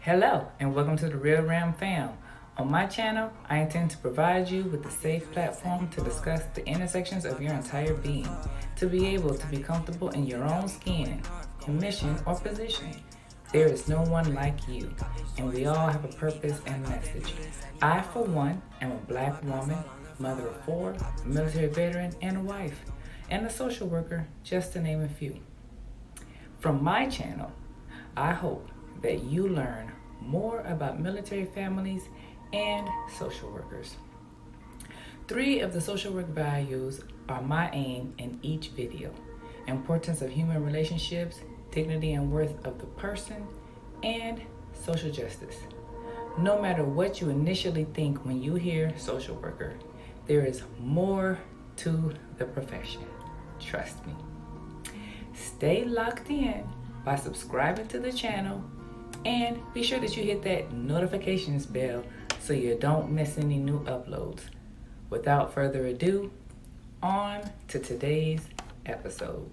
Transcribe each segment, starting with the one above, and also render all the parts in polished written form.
Hello, and welcome to the RealRam fam. On my channel, I intend to provide you with a safe platform to discuss the intersections of your entire being, to be able to be comfortable in your own skin, in mission, or position. There is no one like you, and we all have a purpose and message. I, for one, am a black woman, mother of four, a military veteran, and a wife, and a social worker, just to name a few. From my channel, I hope that you learn more about military families and social workers. Three of the social work values are my aim in each video: importance of human relationships, dignity and worth of the person, and social justice. No matter what you initially think when you hear social worker, there is more to the profession. Trust me. Stay locked in by subscribing to the channel, and be sure that you hit that notifications bell so you don't miss any new uploads. Without further ado, on to today's episode.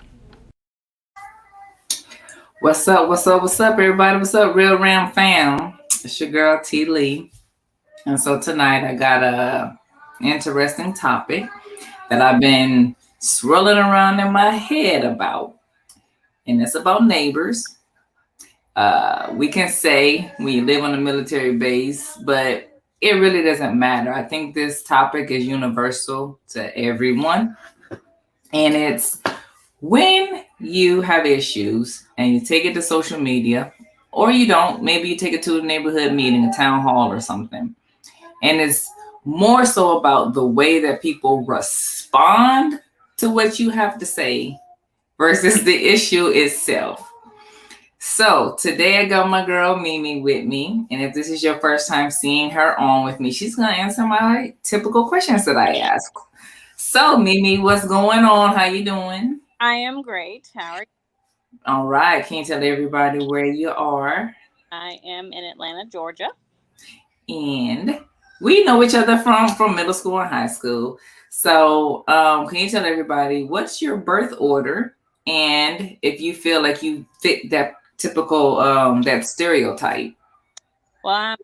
What's up, everybody? What's up, RealRam fam? It's your girl TLee. And so tonight I got a interesting topic that I've been swirling around in my head about. And it's about neighbors. We can say we live on a military base, but it really doesn't matter. I think this topic is universal to everyone. And it's when you have issues and you take it to social media, or you don't, maybe you take it to a neighborhood meeting, a town hall or something. And it's more so about the way that people respond to what you have to say versus the issue itself. So today I got my girl Mimi with me, and if this is your first time seeing her on with me, she's gonna answer my typical questions that I ask. So Mimi, what's going on? How you doing? I am great. How are you? All right. Can you tell everybody where you are? I am in Atlanta, Georgia. And we know each other from middle school and high school. So can you tell everybody what's your birth order, and if you feel like you fit that typical that stereotype? Well,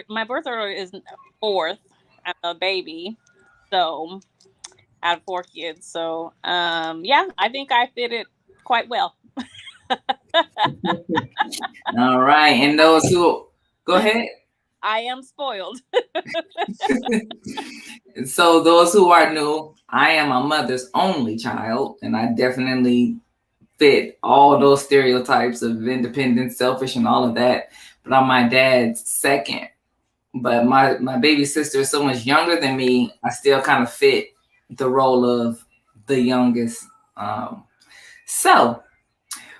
my birth order is fourth. I'm a baby, so I have four kids. So yeah, I think I fit it quite well. All right. And those who go ahead. I am spoiled. So those who are new, I am my mother's only child, and I definitely fit all those stereotypes of independent, selfish, and all of that. But I'm my dad's second. But my baby sister is so much younger than me. I still kind of fit the role of the youngest. So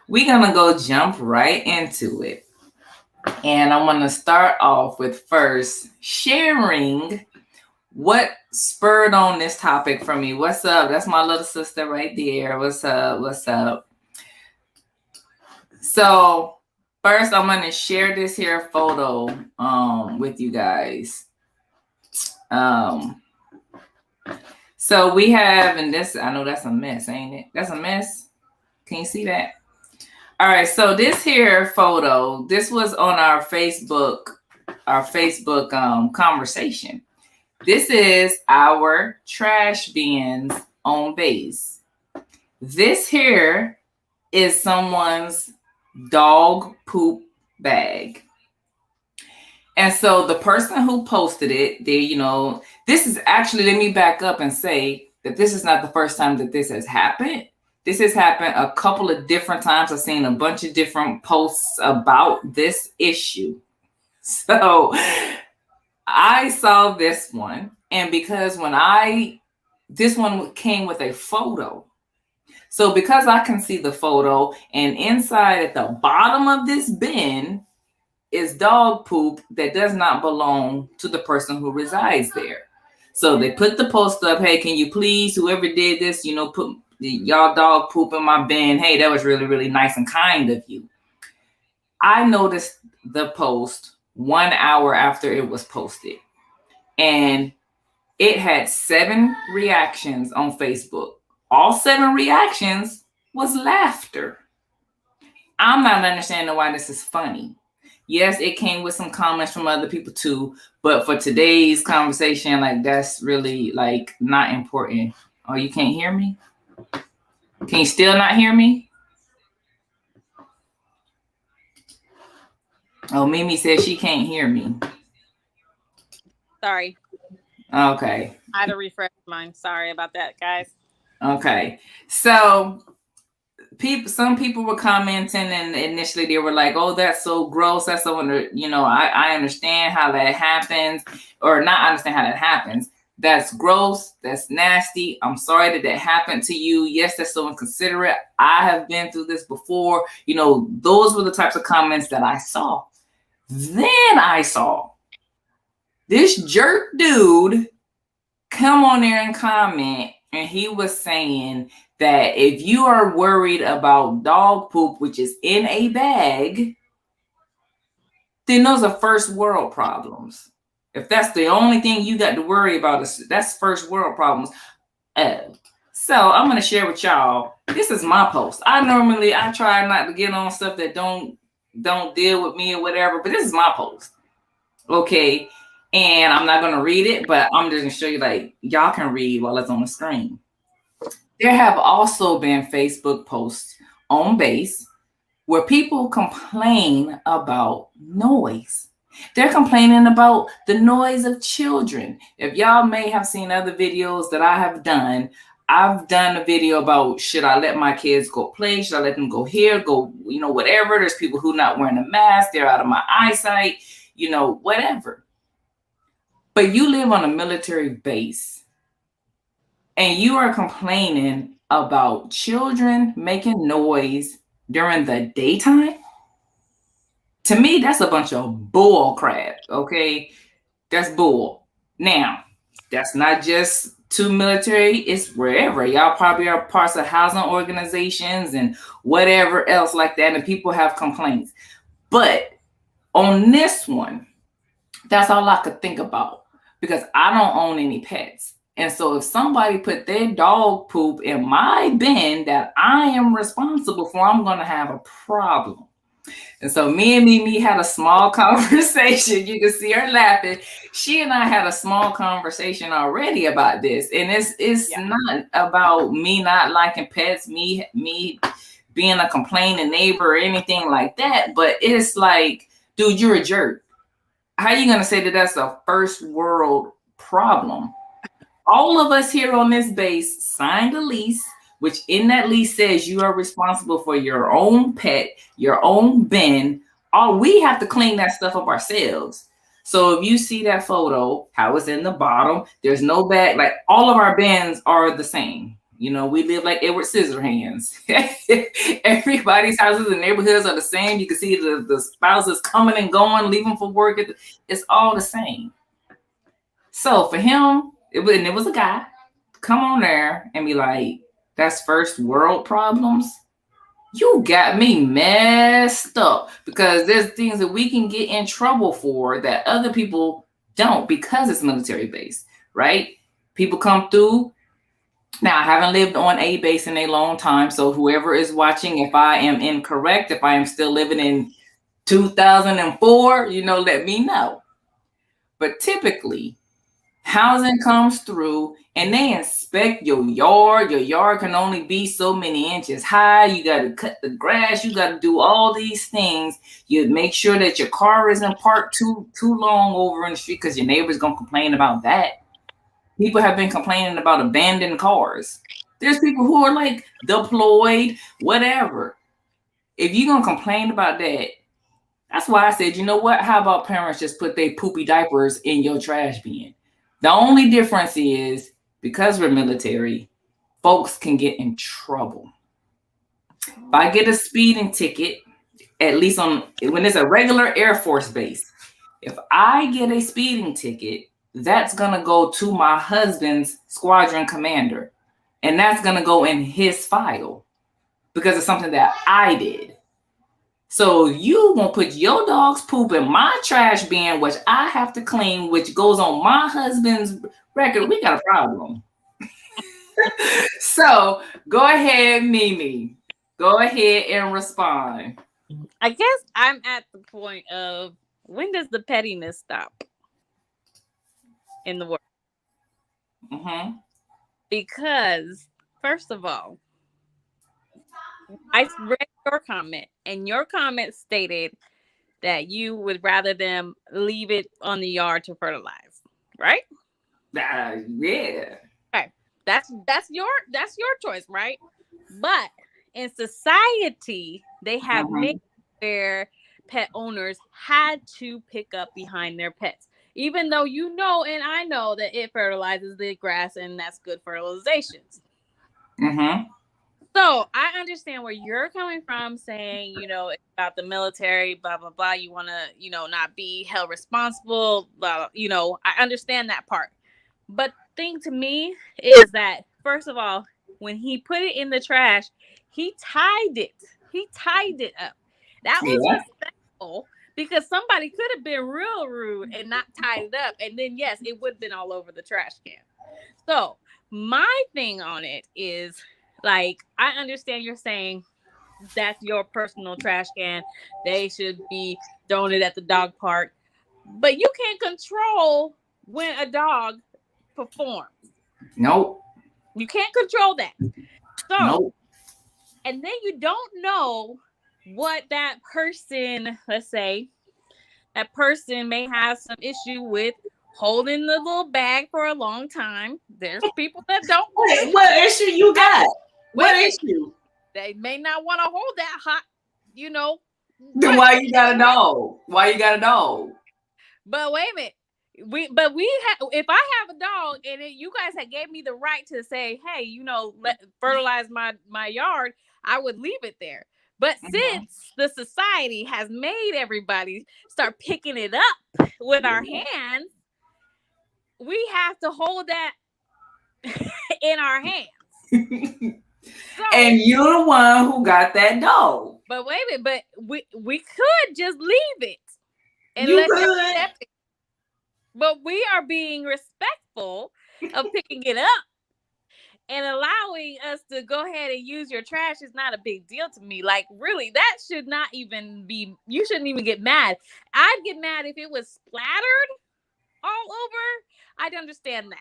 we're gonna go jump right into it. And I'm gonna start off with first sharing what spurred on this topic for me. What's up? That's my little sister right there. What's up? What's up? So first I'm gonna share this here photo with you guys. So we have, and this, I know that's a mess, ain't it? That's a mess. Can you see that? All right, so this here photo, this was on our Facebook conversation. This is our trash bins on base. This here is someone's dog poop bag. And so the person who posted it, this is actually, let me back up and say that this is not the first time that this has happened. This has happened a couple of different times. I've seen a bunch of different posts about this issue. So I saw this one, and because this one came with a photo. So because I can see the photo, and inside at the bottom of this bin is dog poop that does not belong to the person who resides there. So they put the post up, hey, can you please, whoever did this, put y'all dog poop in my bin. Hey, that was really, really nice and kind of you. I noticed the post 1 hour after it was posted, and it had 7 reactions on Facebook. All 7 reactions was laughter. I'm not understanding why this is funny. Yes, it came with some comments from other people too, but for today's conversation, like that's really like not important. Oh, you can't hear me? Can you still not hear me? Oh, Mimi says she can't hear me. Sorry. Okay. I had to refresh mine. Sorry about that, guys. Okay. So some people were commenting, and initially they were like, oh, that's so gross, that's so I understand how that happens, or not understand how that happens. That's gross, that's nasty, I'm sorry that happened to you. Yes, that's so inconsiderate, I have been through this before. Those were the types of comments that I saw. Then I saw this jerk dude come on there and comment, and he was saying that if you are worried about dog poop, which is in a bag, then those are first world problems. If that's the only thing you got to worry about, that's first world problems. So I'm going to share with y'all, this is my post. I try not to get on stuff that don't deal with me or whatever, but this is my post. Okay. And I'm not going to read it, but I'm just going to show you, like, y'all can read while it's on the screen. There have also been Facebook posts on base where people complain about noise. They're complaining about the noise of children. If y'all may have seen other videos that I have done, I've done a video about, should I let my kids go play? Should I let them go here, go, whatever. There's people who not wearing a mask. They're out of my eyesight, whatever. But you live on a military base and you are complaining about children making noise during the daytime? To me, that's a bunch of bull crap, okay? That's bull. Now, that's not just to military, it's wherever. Y'all probably are parts of housing organizations and whatever else like that, and people have complaints. But on this one, that's all I could think about, because I don't own any pets. And so if somebody put their dog poop in my bin that I am responsible for, I'm going to have a problem. And so me and Mimi had a small conversation. You can see her laughing. She and I had a small conversation already about this. And it's not about me not liking pets, me being a complaining neighbor or anything like that. But it's like, dude, you're a jerk. How are you going to say that that's a first world problem? All of us here on this base signed a lease, which in that lease says you are responsible for your own pet, your own bin. All we have to clean that stuff up ourselves. So if you see that photo, how it's in the bottom, there's no bag. Like, all of our bins are the same. We live like Edward Scissorhands. Everybody's houses and neighborhoods are the same. You can see the spouses coming and going, leaving for work. It's all the same. So for him, it was a guy, come on there and be like, that's first world problems. You got me messed up, because there's things that we can get in trouble for that other people don't, because it's military base, right? People come through. Now, I haven't lived on a base in a long time, so whoever is watching, if I am incorrect, if I am still living in 2004, let me know. But typically, housing comes through and they inspect your yard. Your yard can only be so many inches high. You got to cut the grass. You got to do all these things. You make sure that your car isn't parked too long over in the street, because your neighbor's going to complain about that. People have been complaining about abandoned cars. There's people who are like deployed, whatever. If you're going to complain about that, that's why I said, you know what? How about parents just put their poopy diapers in your trash bin? The only difference is, because we're military, folks can get in trouble. If I get a speeding ticket, at least when it's a regular Air Force base, if I get a speeding ticket, that's going to go to my husband's squadron commander. And that's going to go in his file, because it's something that I did. So you won't put your dog's poop in my trash bin, which I have to clean, which goes on my husband's record. We got a problem. So go ahead, Mimi. Go ahead and respond. I guess I'm at the point of, when does the pettiness stop in the world? Mm-hmm. Because, first of all, I read your comment, and your comment stated that you would rather them leave it on the yard to fertilize, right? Yeah. Okay, that's your choice, right? But in society, they have made Mm-hmm. where pet owners had to pick up behind their pets, even though you know and I know that it fertilizes the grass and that's good fertilizations. Mm-hmm. So I understand where you're coming from, saying, it's about the military, blah, blah, blah. You want to, not be held responsible, blah, I understand that part. But the thing to me is that, first of all, when he put it in the trash, he tied it. He tied it up. That was Yeah. respectful, because somebody could have been real rude and not tied it up. And then, yes, it would have been all over the trash can. So my thing on it is, like, I understand you're saying that's your personal trash can. They should be throwing it at the dog park. But you can't control when a dog performs. Nope. You can't control that. So, Nope. and then you don't know what that person, let's say, that person may have some issue with holding the little bag for a long time. There's people that don't. What issue you got? What Wait, issue? they may not want to hold that hot, Then what? why you got a dog? Why you got a dog? But wait a minute. If I have a dog and you guys had gave me the right to say, hey, fertilize my yard, I would leave it there. But since the society has made everybody start picking it up with our hands, we have to hold that in our hands. So, and you're the one who got that dog. but wait a minute, but we could just leave it and You let them could. accept it. But we are being respectful of picking it up, and allowing us to go ahead and use your trash is not a big deal to me. Like, really, that should not even be, you shouldn't even get mad. I'd get mad if it was splattered all over. I'd understand that.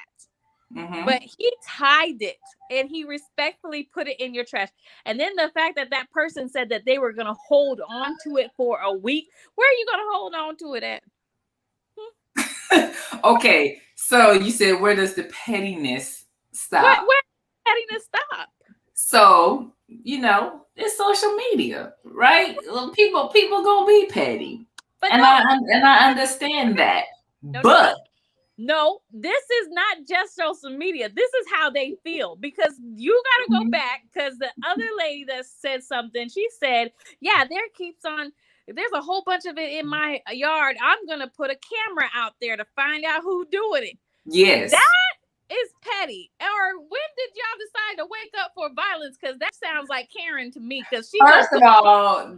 Mm-hmm. But he tied it and he respectfully put it in your trash. And then the fact that that person said that they were going to hold on to it for a week, where are you going to hold on to it at? Okay, so you said, where does the pettiness stop? Where pettiness stop? So, it's social media, right? People gonna be petty. But and I understand that. But no, this is not just social media. This is how they feel, because you got to go back, because the other lady that said something, she said, yeah, there's a whole bunch of it in my yard. I'm going to put a camera out there to find out who's doing it. Yes. That is petty. Or when did y'all decide to wake up for violence? Because that sounds like Karen to me. Because First of all,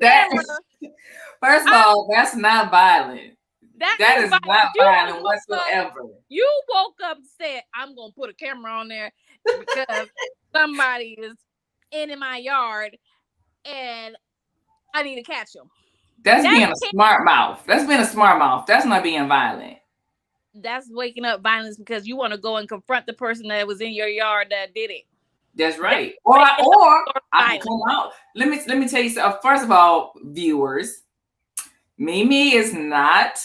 that's not violent. That is not violent whatsoever. You woke up and said, I'm going to put a camera on there because somebody is in my yard and I need to catch them. That's being a smart mouth. That's being a smart mouth. That's not being violent. That's waking up violence because you want to go and confront the person that was in your yard that did it. That's right. Or I can come out. Let me tell you something. First of all, viewers, Mimi is not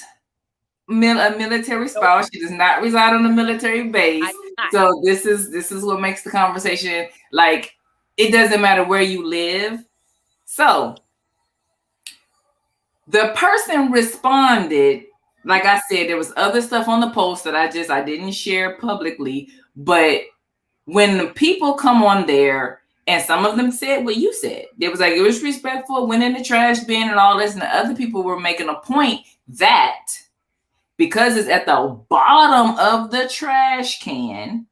a military spouse. She does not reside on a military base. So this is what makes the conversation, like, it doesn't matter where you live. So the person responded, like I said, there was other stuff on the post that I didn't share publicly, but when the people come on there, and some of them said what you said, it was like, it was respectful, went in the trash bin and all this, and the other people were making a point that because it's at the bottom of the trash can,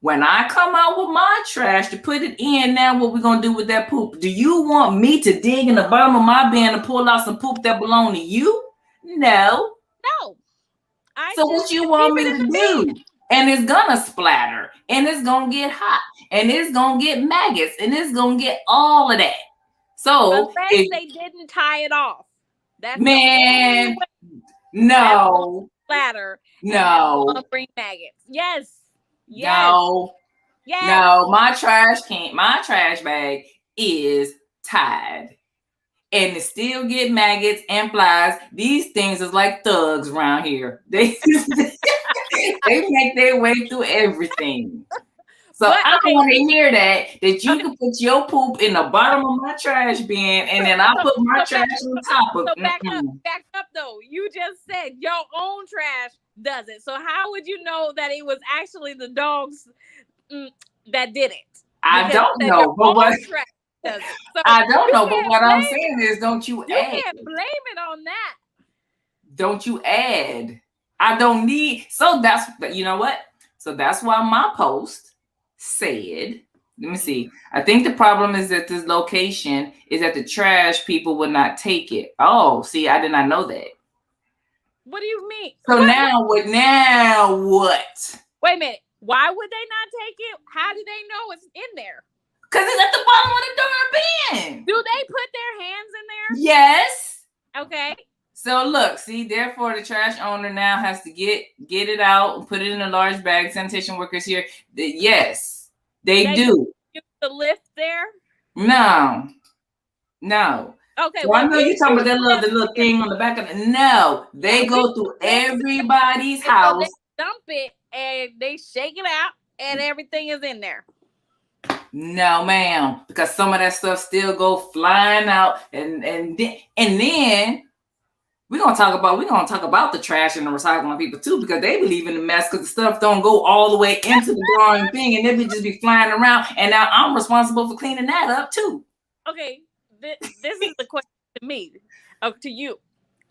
when I come out with my trash to put it in, now what we gonna do with that poop? Do you want me to dig in the bottom of my bin to pull out some poop that belong to you? No. So what you want me to do? And it's gonna splatter, and it's gonna get hot, and it's gonna get maggots, and it's gonna get all of that. So unless they didn't tie it off. That's the man, only way no, splatter and that no, will bring maggots. Yes. Yes. no, Yes. no. My trash bag is tied. And it still get maggots and flies. These things is like thugs around here. They make their way through everything. So But, I don't want to hear that you can put your poop in the bottom of my trash bin and then I put my trash on top of it. So back up though. You just said your own trash does it. So how would you know that it was actually the dogs that did it? I don't know, but what does it. So I don't know, but what I'm saying is, don't you add? You can't blame it on that. Don't you add? I don't need. So that's, you know what? So that's why my post said, let me see. I think the problem is that this location is that the trash people would not take it. Oh, see, I did not know that. What do you mean? So now what? Wait a minute. Why would they not take it? How do they know it's in there? Because it's at the bottom of the darn bin. Do they put their hands in there? Yes. Okay. So look, see, therefore the trash owner now has to get it out and put it in a large bag. Sanitation workers here, yes, they do. Use the lift there? No. Okay. So I know you're talking about the little thing on the back of it. No, they go through everybody's house. So they dump it and they shake it out and everything is in there. No, ma'am, because some of that stuff still go flying out, and then we're gonna talk about the trash and the recycling people too, because they believe in the mess because the stuff don't go all the way into the darn thing, and they be just be flying around, and now I'm responsible for cleaning that up too. Okay, this is the question to me, to you.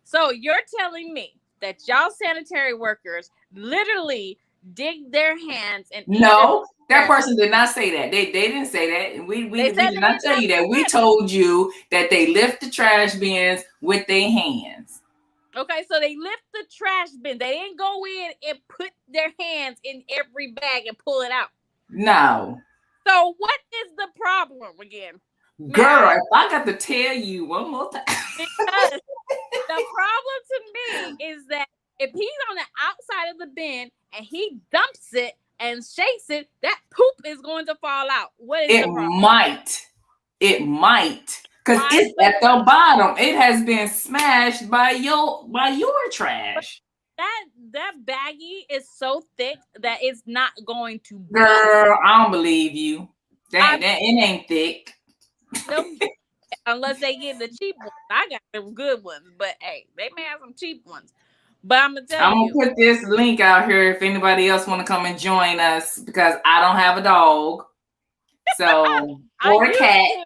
So you're telling me that y'all sanitary workers literally dig their hands and no, that person did not say that. They didn't say that, and we did not tell you that. We told you that they lift the trash bins with their hands. Okay, so they lift the trash bin. They didn't go in and put their hands in every bag and pull it out. No. So what is the problem again? Girl, if I got to tell you one more time. Because the problem to me is that if he's on the outside of the bin and he dumps it and shakes it, that poop is going to fall out. What is the problem? It might. Because it's at the bottom. It has been smashed by your trash. That baggie is so thick that it's not going to burn. Girl, I don't believe you. It ain't thick. Nope. Unless they get the cheap ones. I got them good ones, but hey, they may have some cheap ones. But I'm gonna put this link out here if anybody else want to come and join us, because I don't have a dog. So or a cat.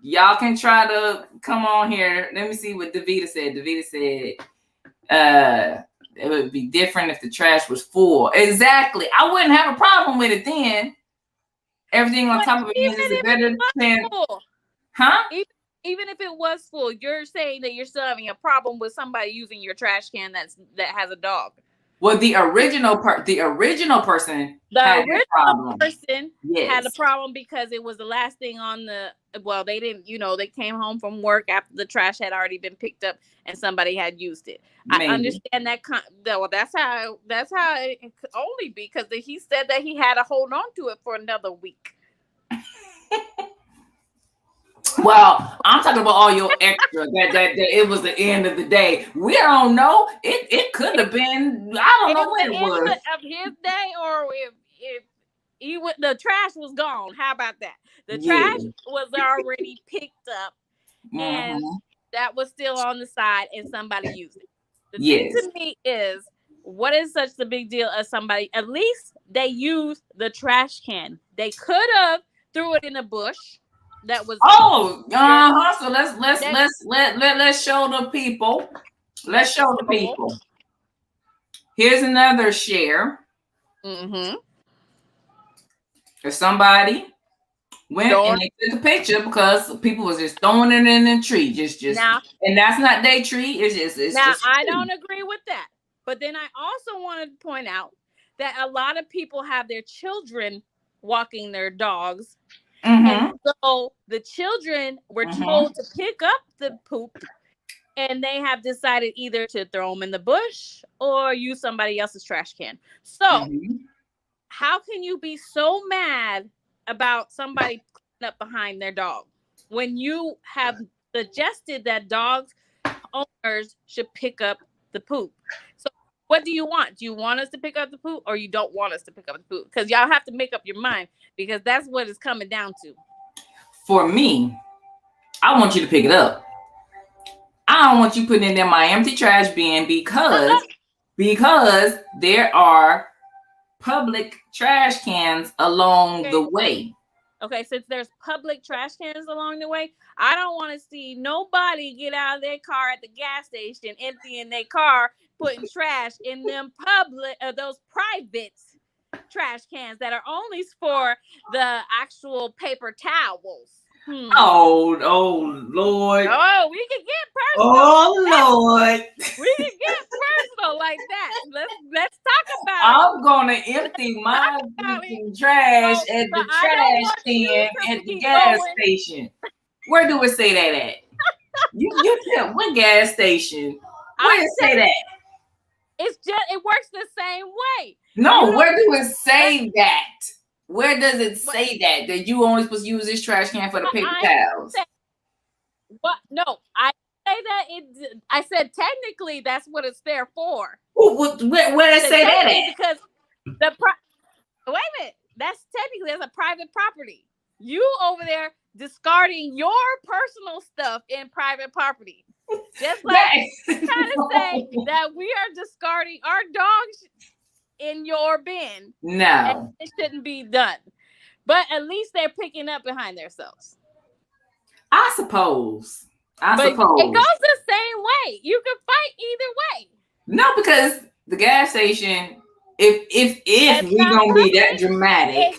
Y'all can try to come on here. Let me see what Davita said. Davita said it would be different if the trash was full. Exactly. I wouldn't have a problem with it then. Everything on top of it is better than huh? Even if it was full, you're saying that you're still having a problem with somebody using your trash can that has a dog. Well, the original person had a problem because it was the last thing on the. Well, they didn't. They came home from work after the trash had already been picked up and somebody had used it. Maybe. I understand that. Well, that's how it could only be, because he said that he had to hold on to it for another week. Well, I'm talking about all your extra that it was the end of the day. We don't know. It could have been. I don't know what it was. Of his day, or if the trash was gone. How about that? The trash was already picked up, and that was still on the side, and somebody used it. The thing to me is, what is such the big deal of somebody? At least they used the trash can. They could have threw it in a bush. That was So let's show the people. Let's show the people. Here's another share. Mm-hmm. If somebody went and they took a picture, because people was just throwing it in the tree, just now, and that's not their tree. It's I don't agree with that. But then I also wanted to point out that a lot of people have their children walking their dogs. And so the children were Mm-hmm. told to pick up the poop, and they have decided either to throw them in the bush or use somebody else's trash can. So how can you be so mad about somebody cleaning up behind their dog when you have suggested that dog owners should pick up the poop? So what do you want? Do you want us to pick up the poop, or you don't want us to pick up the poop? Because y'all have to make up your mind, because that's what it's coming down to. For me, I want you to pick it up. I don't want you putting it in my empty trash bin, because there are public trash cans along the way. Okay, since there's public trash cans along the way, I don't want to see nobody get out of their car at the gas station, emptying their car, putting trash in them those private trash cans that are only for the actual paper towels. Oh Lord. Oh, we can get personal. Oh Lord. We can get personal like that. Let's talk about I'm gonna empty my trash at the trash can at the gas station. Where do it say that at? You tell what gas station? Where does it say that? It works the same way. No, where do it say that? Where does it say that you only supposed to use this trash can for the paper towels? What? No, I say that I said technically that's what it's there for. Where does it say that at? Because wait a minute, that's a private property. You over there discarding your personal stuff in private property. Just like trying to say that we are discarding our dogs in your bin. No, and it shouldn't be done. But at least they're picking up behind themselves. I suppose. It goes the same way. You can fight either way. No, because the gas station, if we're gonna be that dramatic,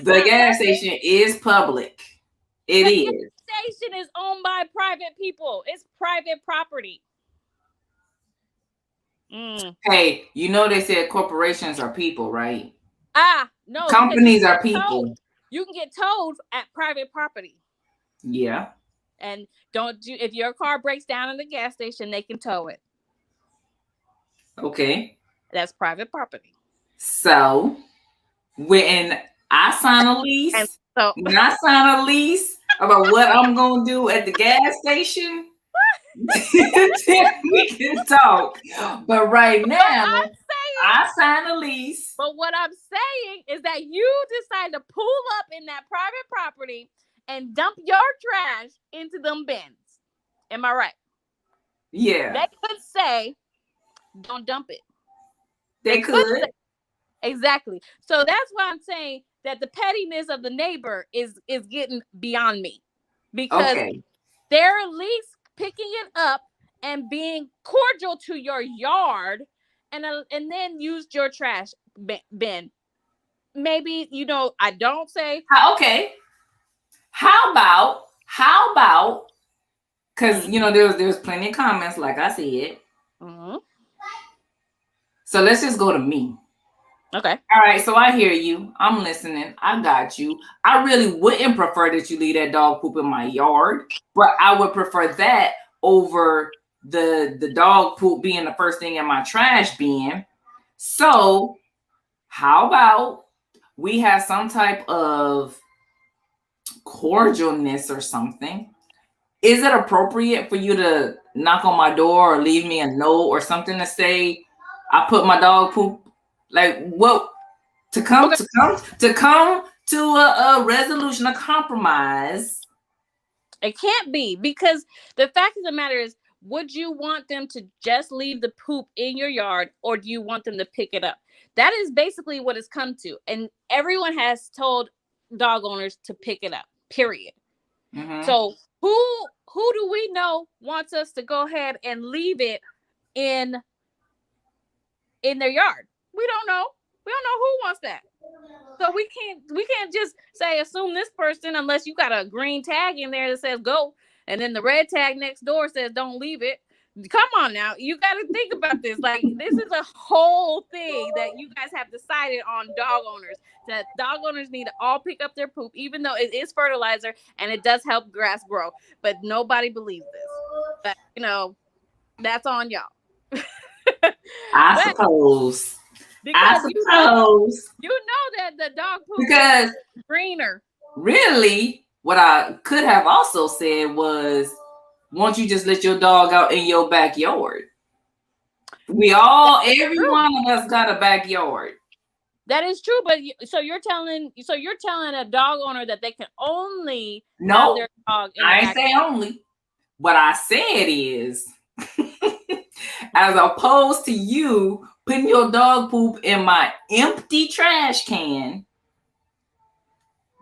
the gas station is public. It is. The gas station is owned by private people. It's private property. Hey, you know they said corporations are people, right? No. Companies are people. You can get towed at private property. Yeah. And if your car breaks down in the gas station, they can tow it. Okay. That's private property. So when I sign a lease, about what I'm gonna do at the gas station, we can talk. But right now, I sign a lease. But what I'm saying is that you decide to pull up in that private property and dump your trash into them bins. Am I right? Yeah. They could say, don't dump it. They could. Exactly. So that's why I'm saying that the pettiness of the neighbor is getting beyond me. Because they're at least picking it up and being cordial to your yard, and then use your trash bin. Maybe, I don't say. Okay. How about, because, there's plenty of comments, like I said. So let's just go to me. Okay. All right. So I hear you. I'm listening. I got you. I really wouldn't prefer that you leave that dog poop in my yard, but I would prefer that over the dog poop being the first thing in my trash bin. So how about we have some type of cordialness or something? Is it appropriate for you to knock on my door or leave me a note or something to say I put my dog poop? Like, what? To come to a resolution, a compromise. It can't be, because the fact of the matter is, would you want them to just leave the poop in your yard, or do you want them to pick it up? That is basically what it's come to. And everyone has told dog owners to pick it up, period. So who do we know wants us to go ahead and leave it in their yard? We don't know. We don't know who wants that. So we can't just assume this person, unless you got a green tag in there that says go, and then the red tag next door says don't leave it. Come on now. You got to think about this. Like, this is a whole thing that you guys have decided on, dog owners, that dog owners need to all pick up their poop, even though it is fertilizer and it does help grass grow. But nobody believes this. But, you know, that's on y'all. I suppose. Because you know that the dog poop because is greener. Really, what I could have also said was, won't you just let your dog out in your backyard? Every one of us got a backyard. That is true, but so you're telling a dog owner that they can only have their dog in I ain't say only. What I said is, as opposed to you putting your dog poop in my empty trash can,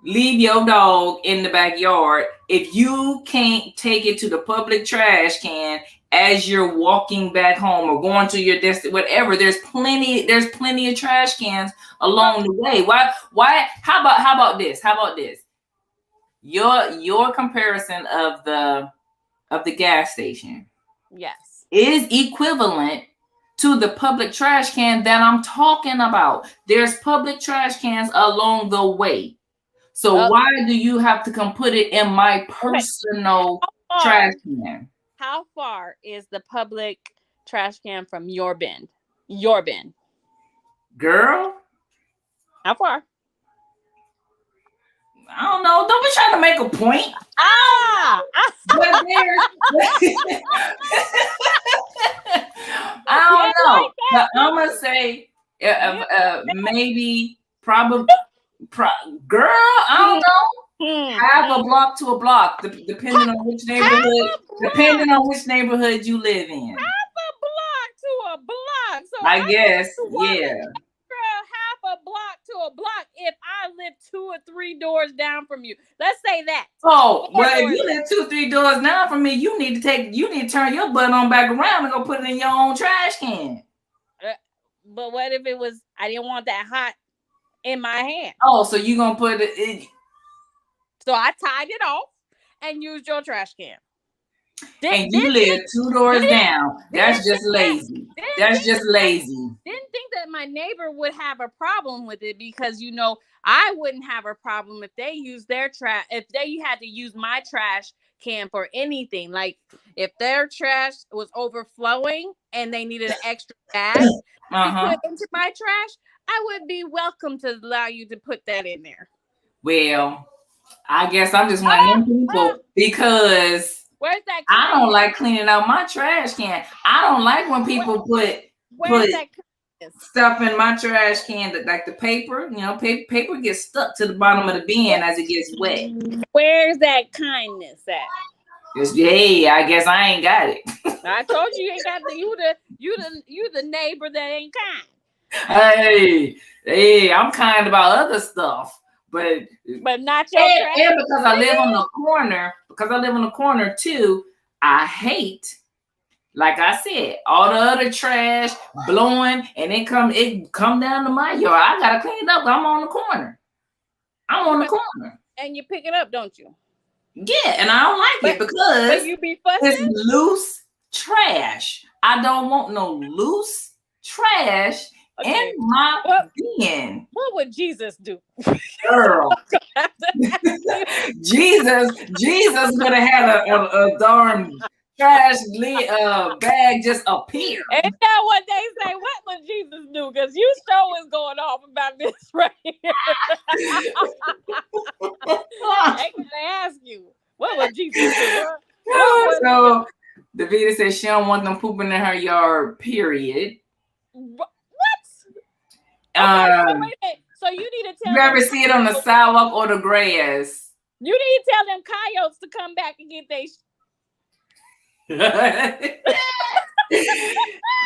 leave your dog in the backyard. If you can't take it to the public trash can as you're walking back home or going to your destination, whatever, there's plenty of trash cans along the way. Why? How about this? Your comparison of the gas station, yes, is equivalent to the public trash can that I'm talking about. There's public trash cans along the way. So why do you have to come put it in my personal trash can? How far is the public trash can from your bin? Your bin. Girl? How far? I don't know. Don't be trying to make a point. But I don't know. But I'm going to say maybe, probably, girl, I don't know. Half a block to a block, depending on which neighborhood you live in. Half a block to a block. So I guess, yeah. Girl, half a block to a block if I live 2 or 3 doors down from you. Let's say that. Oh, well, if you live 2 or 3 doors down from me, you need to turn your butt on back around and go put it in your own trash can. But what if I didn't want that hot in my hand? Oh, so you gonna put it in? So I tied it off and used your trash can. And you live 2 doors down. That's just lazy. That's just lazy. Didn't think that my neighbor would have a problem with it, because I wouldn't have a problem if they used their trash. If they had to use my trash can for anything, like if their trash was overflowing and they needed an extra bag to put into my trash, I would be welcome to allow you to put that in there. Well, I guess I'm just one of them people because where's that? I don't like cleaning out my trash can. I don't like when people put stuff in my trash can, like the paper. Paper gets stuck to the bottom of the bin as it gets wet. Where's that kindness at? Hey, I guess I ain't got it. I told you ain't got you the neighbor that ain't kind. Hey, I'm kind about other stuff. But not your trash. And because I live on the corner too, I hate, like I said, all the other trash blowing and it come down to my yard. I gotta clean it up. I'm on the corner. And you pick it up, don't you? Yeah, and I don't like it because you be fussing? It's loose trash. I don't want no loose trash in my bin. What would Jesus do? Girl. Jesus would have had a darn trash bag just appear. And now what they say, what would Jesus do? Because you sure is going off about this right here. I gotta ask you, what would Jesus do? So Davida says she don't want them pooping in her yard, period. What? So you need to tell you ever see it on the sidewalk or the grass? You need to tell them coyotes to come back and get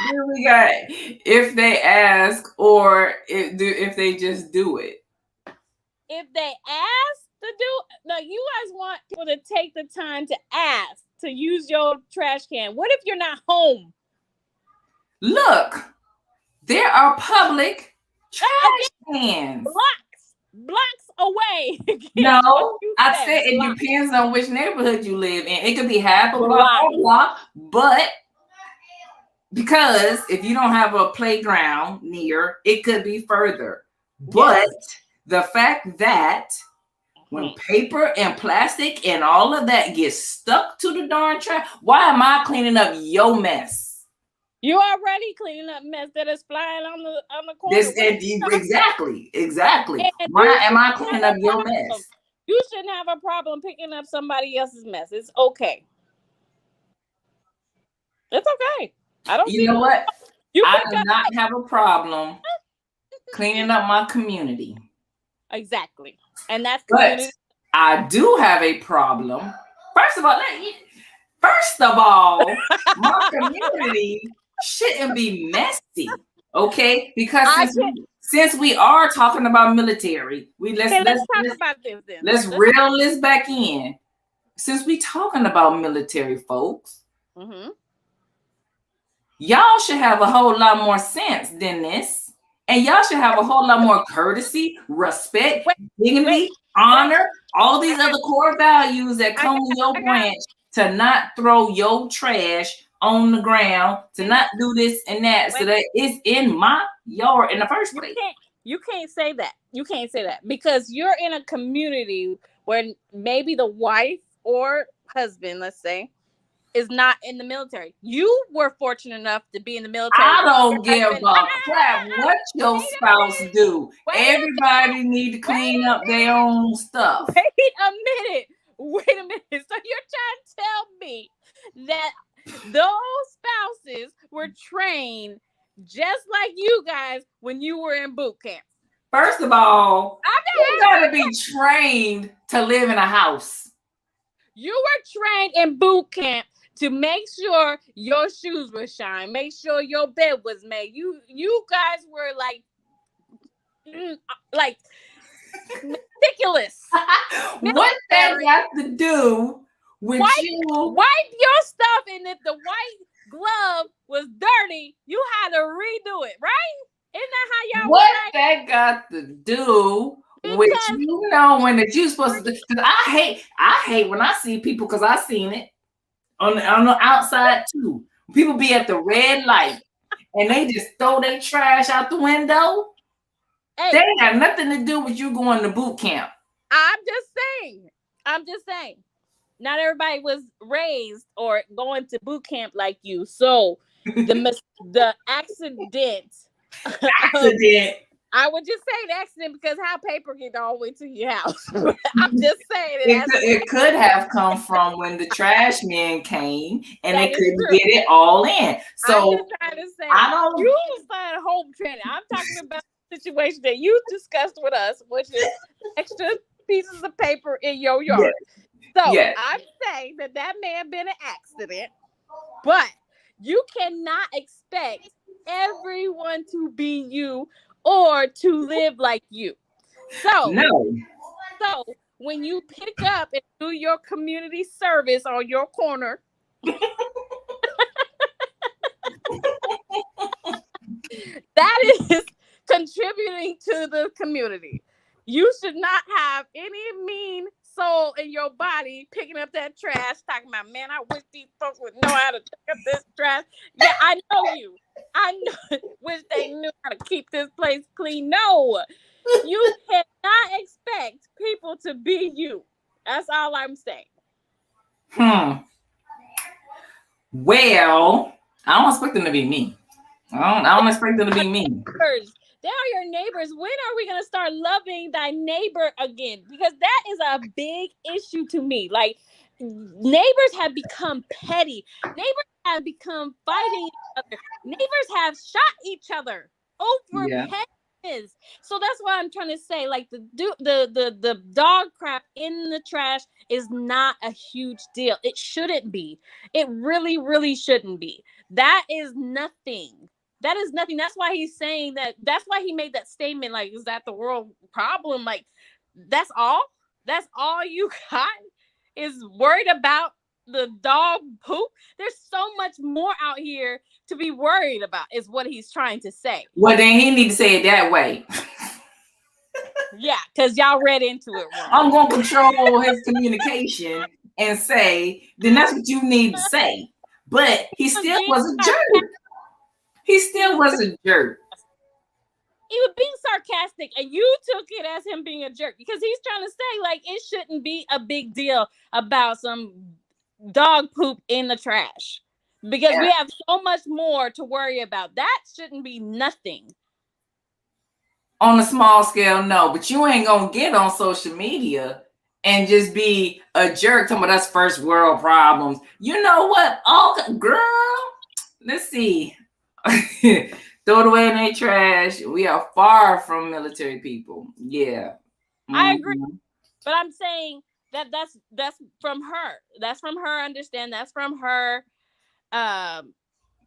Here we got if they ask or if they just do it. If they ask to do, you guys want people to take the time to ask to use your trash can. What if you're not home? Look, there are public trash cans. Blocks away. No, I said it depends on which neighborhood you live in. It could be half a block, but Because if you don't have a playground near, it could be further. But the fact that when paper and plastic and all of that gets stuck to the darn trash, why am I cleaning up your mess? You already cleaning up mess that is flying on the corner. Exactly. Why am I cleaning up your mess? You shouldn't have a problem picking up somebody else's mess. It's okay. It's okay. I don't. You know what? I do not have a problem cleaning up my community. Exactly, and that's community. But I do have a problem. First of all, my community shouldn't be messy, okay? Because since we are talking about military, let's talk about this then. Let's reel this back in. Since we talking about military folks, y'all should have a whole lot more sense than this, and y'all should have a whole lot more courtesy, respect, dignity, honor, all these other core values that come with your branch. To not throw your trash on the ground, to not do this and that, so that it's in my yard in the first place. You can't say that. You can't say that because you're in a community where maybe the wife or husband, let's say, is not in the military. You were fortunate enough to be in the military. I don't give a crap what your spouse do. Everybody need to clean up their own stuff. Wait a minute. So you're trying to tell me that those spouses were trained just like you guys when you were in boot camp? First of all, you gotta be trained to live in a house. You were trained in boot camp to make sure your shoes were shined, make sure your bed was made. You guys were like ridiculous. What that got to do with you? Wipe your stuff, and if the white glove was dirty, you had to redo it, right? Isn't that how y'all? What that got to do with you knowing that you're supposed to do? Because I hate when I see people, because I seen it on the outside too. People be at the red light and they just throw their trash out the window. Hey, they ain't got nothing to do with you going to boot camp. I'm just saying. Not everybody was raised or going to boot camp like you. So the accident. I would just say the accident because how paper get all the way to your house. I'm just saying it could have come from when the trash men came and they couldn't get it all in. So I'm just trying to say, you started home training. I'm talking about the situation that you discussed with us, which is extra pieces of paper in your yard. Yes. So I'm saying that may have been an accident, but you cannot expect everyone to be you or to live like you. So when you pick up and do your community service on your corner, that is contributing to the community. You should not have any mean soul in your body picking up that trash, talking about, man, I wish these folks would know how to pick up this trash. Yeah, I know you. I know. Wish they knew how to keep this place clean. No, you cannot expect people to be you. That's all I'm saying. Well, I don't expect them to be me. I don't expect them to be me. They are your neighbors. When are we going to start loving thy neighbor again? Because that is a big issue to me. Like, neighbors have become petty. Neighbors have become fighting each other. Neighbors have shot each other over pettiness. So that's why I'm trying to say, like, the dog crap in the trash is not a huge deal. It shouldn't be. It really, really shouldn't be. That is nothing. That is nothing. That's why he's saying that. That's why he made that statement. Like, is that the world problem? Like, that's all? That's all you got? Is worried about the dog poop? There's so much more out here to be worried about, is what he's trying to say. Well, then he need to say it that way. Yeah, because y'all read into it wrong. I'm going to control his communication and say, then that's what you need to say. But he still was a jerk. He still was a jerk. He was being sarcastic, and you took it as him being a jerk because he's trying to say like it shouldn't be a big deal about some dog poop in the trash because we have so much more to worry about. That shouldn't be nothing. On a small scale, no, but you ain't gonna get on social media and just be a jerk talking about that's first world problems. You know what? Oh, girl, let's see. Throw it away in their trash. We are far from military people. Yeah. I agree. But I'm saying that's from her. That's from her understand. That's from her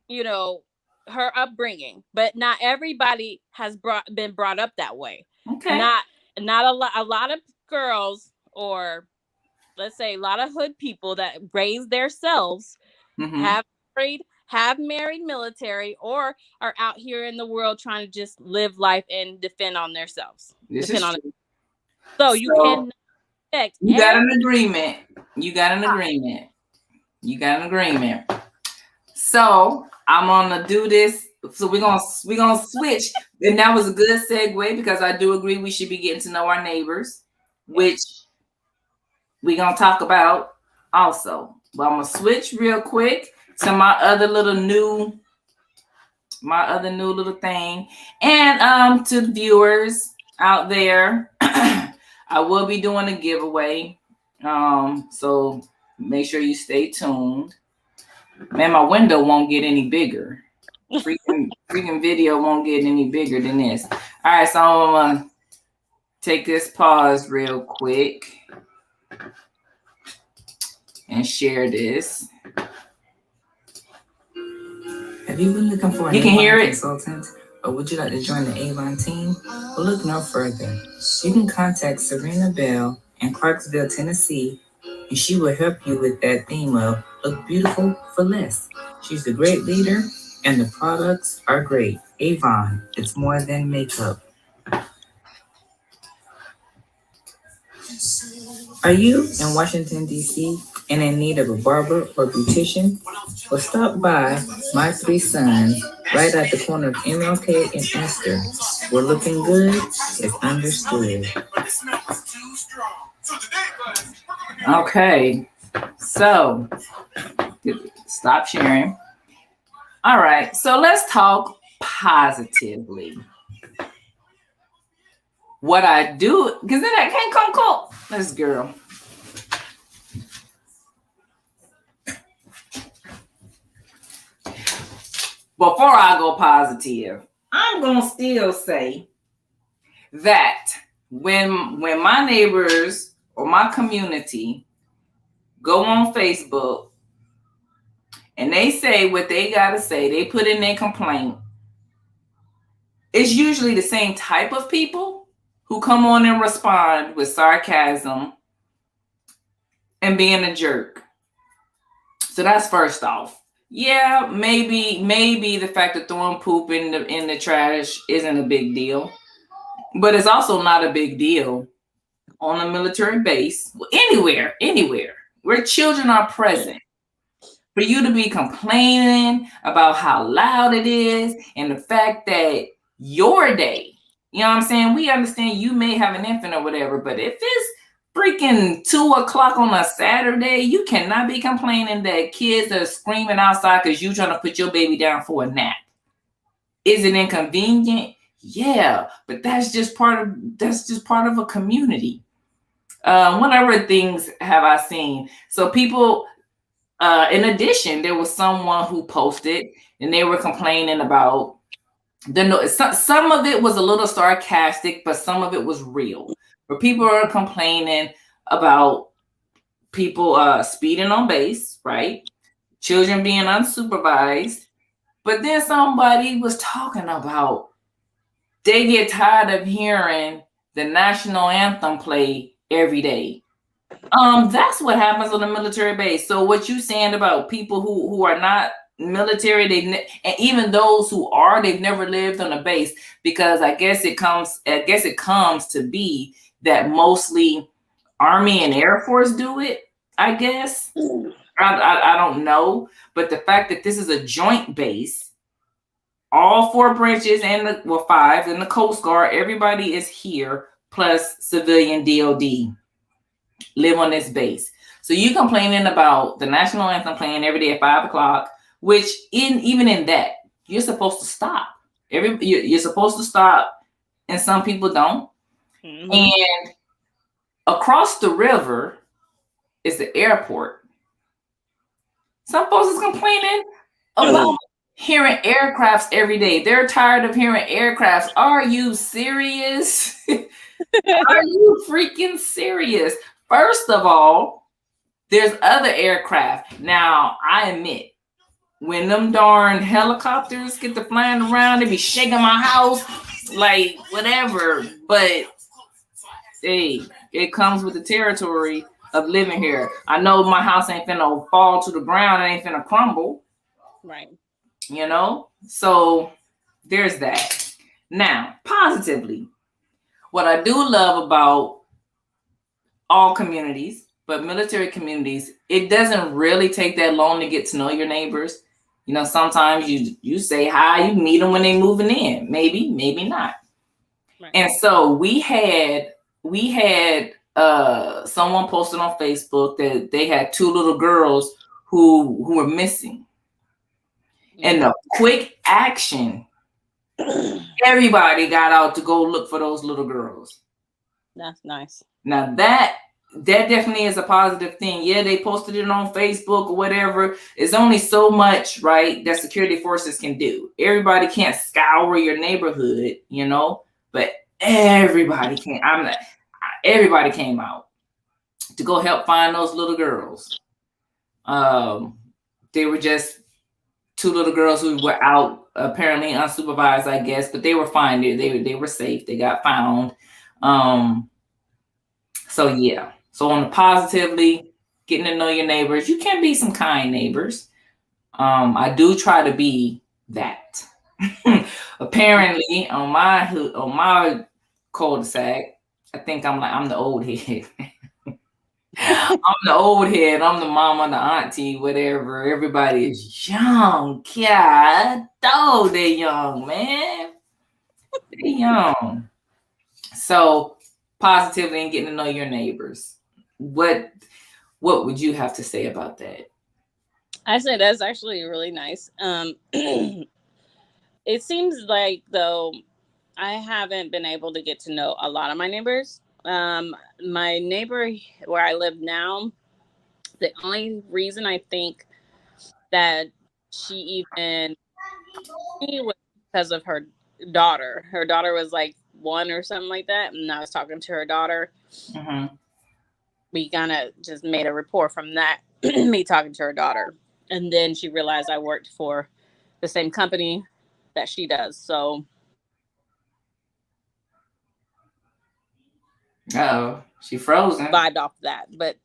you know, her upbringing. But not everybody has been brought up that way. Okay. Not a lot of girls, or let's say a lot of hood people that raise themselves have married military or are out here in the world trying to just live life and defend on themselves. So you can expect you got an agreement. You got an agreement. So I'm gonna do this. So we're gonna switch. And that was a good segue because I do agree we should be getting to know our neighbors, which we're gonna talk about also. But I'm gonna switch real quick to my other new little thing. And to the viewers out there, I will be doing a giveaway. So make sure you stay tuned. Man, my window won't get any bigger. Freaking video won't get any bigger than this. All right, so I'm gonna take this pause real quick and share this. Have you been looking for an Avon consultant, or would you like to join the Avon team? Well, look no further. You can contact Serena Bell in Clarksville, Tennessee, and she will help you with that theme of look beautiful for less. She's a great leader, and the products are great. Avon, it's more than makeup. Are you in Washington, D.C. and in need of a barber or beautician? Well, stop by My Three Sons right at the corner of MLK and Esther. We're looking good, it's understood. Okay, so stop sharing. All right, so let's talk positively. What I do, because then I can't come cold. This girl. Before I go positive, I'm gonna still say that when my neighbors or my community go on Facebook and they say what they gotta say, they put in their complaint, it's usually the same type of people who come on and respond with sarcasm and being a jerk. So that's first off. Yeah, maybe the fact of throwing poop in the trash isn't a big deal, but it's also not a big deal on a military base, anywhere where children are present. For you to be complaining about how loud it is and the fact that your day, you know what I'm saying? We understand you may have an infant or whatever, but if it's freaking 2:00 on a Saturday, you cannot be complaining that kids are screaming outside because you're trying to put your baby down for a nap. Is it inconvenient? Yeah, but that's just part of a community. What other things have I seen? So people, in addition, there was someone who posted and they were complaining about some of it was a little sarcastic, but some of it was real. Where people are complaining about people speeding on base, right? Children being unsupervised. But then somebody was talking about they get tired of hearing the national anthem play every day. That's what happens on a military base. So what you saying about people who are not military, and even those who are, they've never lived on a base, because I guess it comes to be that mostly Army and Air Force do it. I guess I don't know, but the fact that this is a joint base, All 4 branches and 5 and the Coast Guard, everybody is here, plus civilian DOD live on this base. So you complaining about the national anthem playing every day at 5 o'clock, which even in that, you're supposed to stop. You're supposed to stop, and some people don't. Mm-hmm. And across the river is the airport. Some folks is complaining about hearing aircrafts every day. They're tired of hearing aircrafts. Are you serious? Are you freaking serious? First of all, there's other aircraft. Now, I admit, when them darn helicopters get to flying around, they be shaking my house, like whatever. But hey, it comes with the territory of living here. I know my house ain't finna fall to the ground. It ain't finna crumble. Right. You know? So there's that. Now, positively, what I do love about all communities, but military communities, it doesn't really take that long to get to know your neighbors. You know, sometimes you say hi, you meet them when they moving in. Maybe not. Right. And so we had someone posted on Facebook that they had 2 little girls who were missing. And the quick action, everybody got out to go look for those little girls. That's nice. Now that definitely is a positive thing. Yeah, they posted it on Facebook or whatever. It's only so much, right, that security forces can do. Everybody can't scour your neighborhood, you know, but everybody came out to go help find those little girls. They were just 2 little girls who were out, apparently unsupervised, I guess, but they were fine. They were safe. They got found. So yeah. So on the positively, getting to know your neighbors, you can be some kind neighbors. I do try to be that. Apparently, on my cul-de-sac, I think I'm the old head. I'm the old head. I'm the mama, the auntie, whatever. Everybody is young. God, oh, they're young, man. They're young. So positively and getting to know your neighbors. What would you have to say about that? I say that's actually really nice. It seems like, though, I haven't been able to get to know a lot of my neighbors. My neighbor where I live now, the only reason I think that she even was because of her daughter. Her daughter was like 1 or something like that, and I was talking to her daughter. Mm-hmm. We kind of just made a rapport from that, me talking to her daughter. And then she realized I worked for the same company that she does. So. Uh-oh, she frozen. Vibed off that. But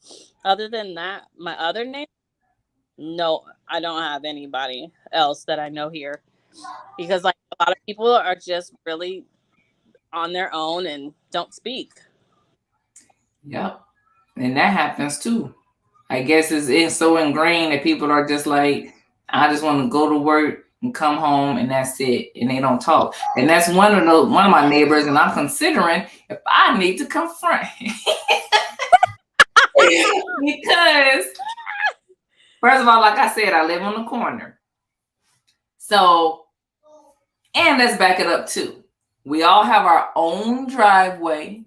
other than that, my other neighbor, no, I don't have anybody else that I know here. Because like a lot of people are just really on their own and don't speak. Yep. And that happens too. I guess it's so ingrained that people are just like, I just want to go to work and come home and that's it. And they don't talk. And that's one of my neighbors, and I'm considering if I need to confront him. Because first of all, like I said, I live on the corner. So, and let's back it up too. We all have our own driveway.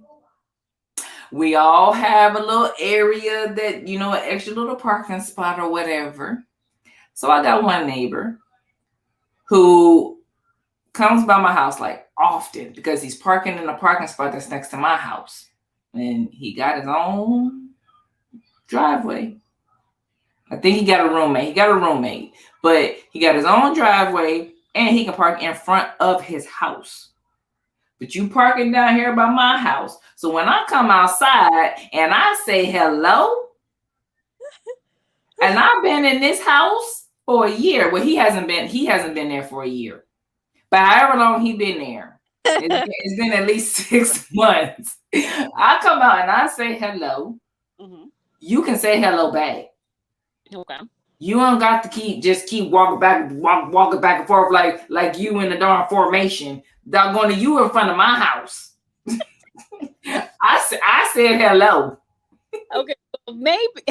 We all have a little area that, you know, an extra little parking spot or whatever. So I got one neighbor who comes by my house like often because he's parking in a parking spot that's next to my house. And he got his own driveway. I think he got a roommate. But he got his own driveway and he can park in front of his house. But you parking down here by my house. So when I come outside and I say hello, and I've been in this house for a year. Well, he hasn't been there for a year. But however long he's been there, it's been at least 6 months. I come out and I say hello. Mm-hmm. You can say hello back. Okay. You don't got to keep walking back and forth like you in the darn formation. Doggone you in front of my house. I said hello. Okay, well, maybe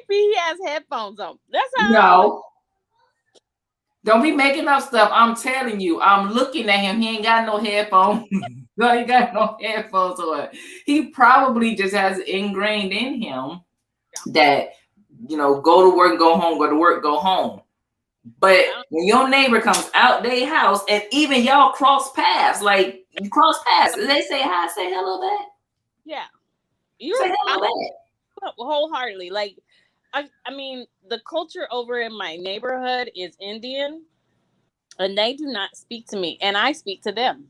he has headphones on. That's how. No. Don't be making up stuff. I'm telling you. I'm looking at him. He ain't got no headphones. No, he got no headphones on. He probably just has ingrained in him that, go to work, go home, go to work, go home. But when your neighbor comes out their house and even y'all cross paths, like you cross paths, they say hi, say hello back. Yeah. Say hello back. Wholeheartedly. Like, I mean, the culture over in my neighborhood is Indian, and they do not speak to me, and I speak to them.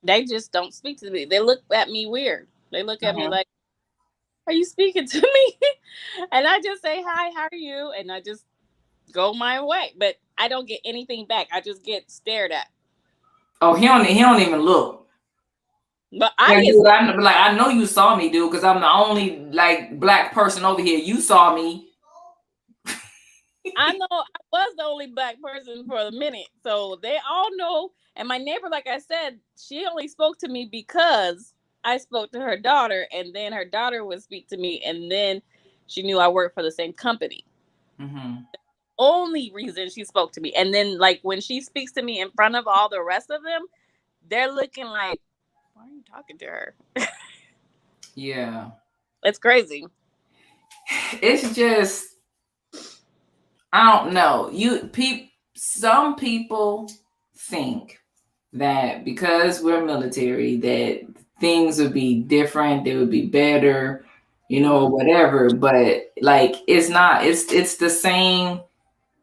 They just don't speak to me. They look at me weird. They look at me like, are you speaking to me? And I just say, hi, how are you? And I just go my way. But I don't get anything back. I just get stared at. Oh, he don't even look. But I know you saw me, dude, because I'm the only like black person over here. You saw me. I know I was the only black person for a minute, so they all know. And my neighbor, like I said, she only spoke to me because I spoke to her daughter, and then her daughter would speak to me, and then she knew I worked for the same company. Mm-hmm. The only reason she spoke to me. And then, like, when she speaks to me in front of all the rest of them, they're looking like, why are you talking to her? Yeah. It's crazy. It's just, I don't know. Some people think that because we're military, that things would be different, they would be better, or whatever. But like, it's not. It's the same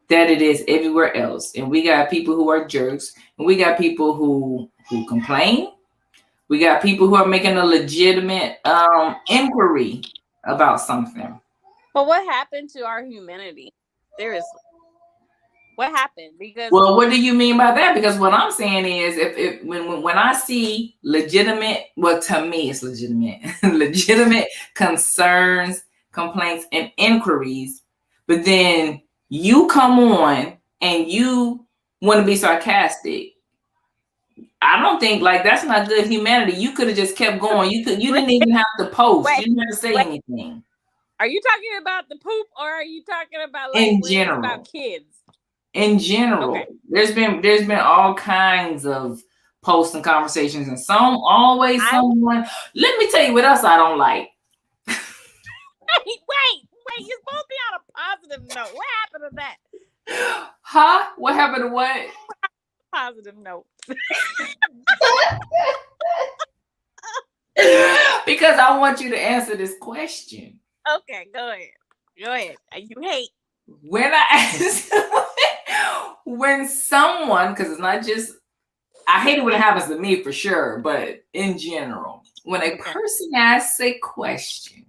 that it is everywhere else. And we got people who are jerks, and we got people who complain. We got people who are making a legitimate inquiry about something. But what happened to our humanity? Seriously. What happened? Because what do you mean by that? Because what I'm saying is, if when I see legitimate, well, to me it's legitimate, legitimate concerns, complaints, and inquiries, but then you come on and you want to be sarcastic. I don't think like that's not good humanity. You could have just kept going. You didn't even have to post. You didn't have to say anything. Are you talking about the poop, or are you talking about like in general about kids? In general, okay. There's been all kinds of posts and conversations, and someone. Let me tell you what else I don't like. Wait! You're supposed to be on a positive note. What happened to that? Huh? What happened to what? Positive note. Because I want you to answer this question. Okay, go ahead. You hate when I ask. When someone, because it's not just, I hate it when it happens to me for sure, but in general, when a person asks a question,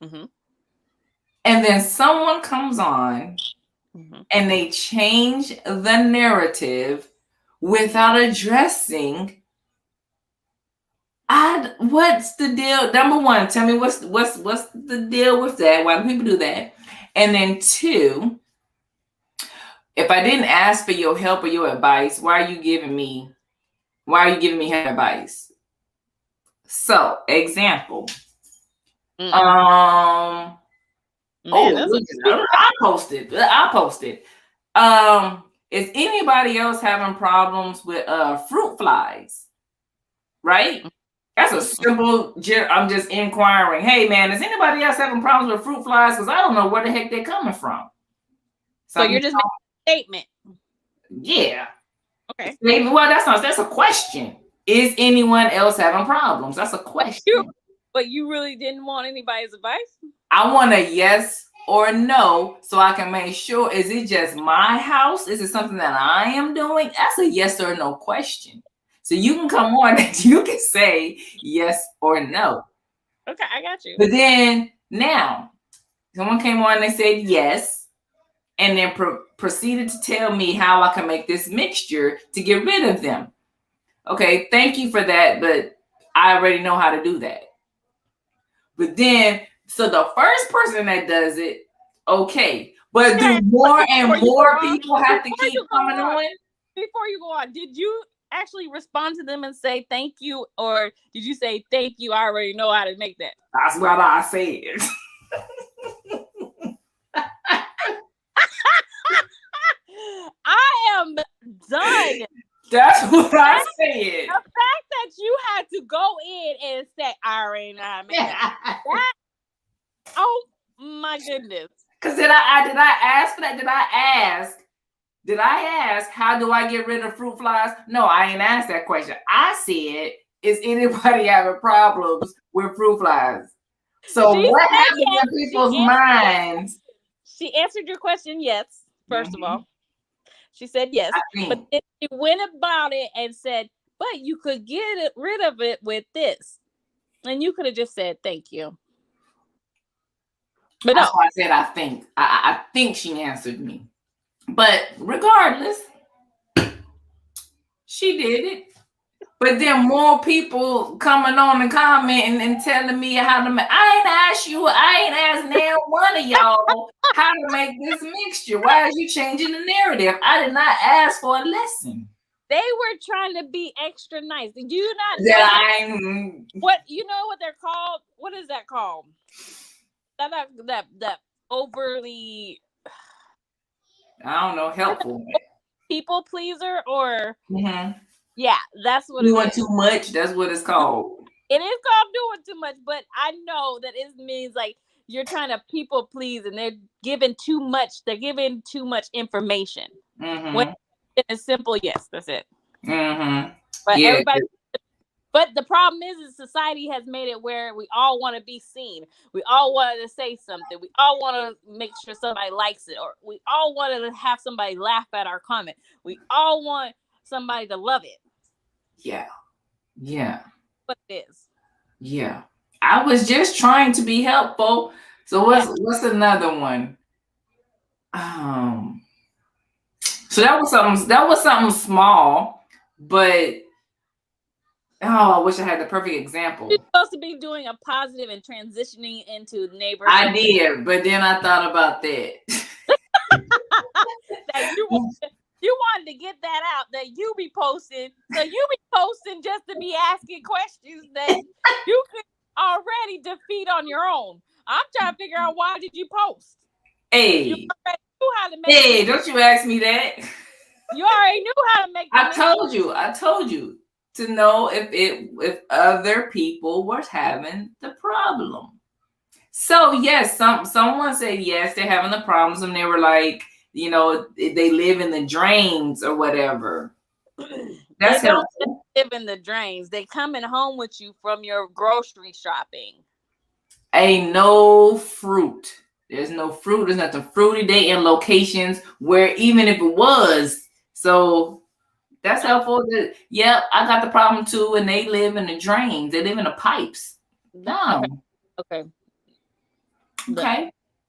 and then someone comes on and they change the narrative without addressing, what's the deal? Number one, tell me what's the deal with that? Why do people do that? And then two, if I didn't ask for your help or your advice, why are you giving me advice? So, example. I'll post it. Is anybody else having problems with fruit flies? Right? That's a simple, I'm just inquiring. Hey man, is anybody else having problems with fruit flies? Because I don't know where the heck they're coming from. So you're just making a statement. Yeah. Okay. Well, that's a question. Is anyone else having problems? That's a question. But you really didn't want anybody's advice? I want a yes or no, so I can make sure, is it just my house? Is it something that I am doing? That's a yes or no question. So you can come on and you can say yes or no. Okay, I got you. But then now, someone came on and they said yes, and then proceeded to tell me how I can make this mixture to get rid of them. Okay, thank you for that, but I already know how to do that. But then So the first person that does it, okay. But do more and more people have to keep coming on? Before you go on, did you actually respond to them and say thank you, or did you say thank you? I already know how to make that. That's what I said. I am done. That's what I said. The fact that you had to go in and say, I already know how to make that. Oh my goodness. Because did I ask for that? Did I ask how do I get rid of fruit flies? No, I ain't asked that question. I said, is anybody having problems with fruit flies? So what happens in people's minds? She answered your question, yes, first of all. She said yes. But then she went about it and said, but you could get rid of it with this. And you could have just said thank you. But that's why I said I think. I think she answered me. But regardless, she did it. But then more people coming on and commenting and telling me how to make. I ain't asked now one of y'all how to make this mixture. Why is you changing the narrative? I did not ask for a lesson. They were trying to be extra nice. Did you not know what you know what they're called? What is that called? That overly, I don't know, helpful people pleaser, or yeah, that's what doing too much. That's what it's called. It is called doing too much, but I know that it means like you're trying to people please, and they're giving too much. They're giving too much information. When it's simple, yes, that's it. But everybody. But the problem is society has made it where we all want to be seen. We all want to say something. We all want to make sure somebody likes it, or we all want to have somebody laugh at our comment. We all want somebody to love it. Yeah. What it is. Yeah. I was just trying to be helpful. So what's another one? So that was something small, but I wish I had the perfect example. You're supposed to be doing a positive and transitioning into neighborhood. I did, but then I thought about that. That you wanted to get that out, that you be posting. So you be posting just to be asking questions that you could already defeat on your own. I'm trying to figure out, why did you post? Hey. You already knew how to make don't you ask me that. You already knew how to make I told you to know if other people were having the problem. So yes, someone said yes, they're having the problems, and they were like, they live in the drains or whatever. That's they don't live in the drains. They coming home with you from your grocery shopping. Ain't no fruit. There's no fruit. There's nothing fruity. They in locations where even if it was, so that's helpful. Yep, I got the problem too, and they live in the drains. They live in the pipes. No. Okay.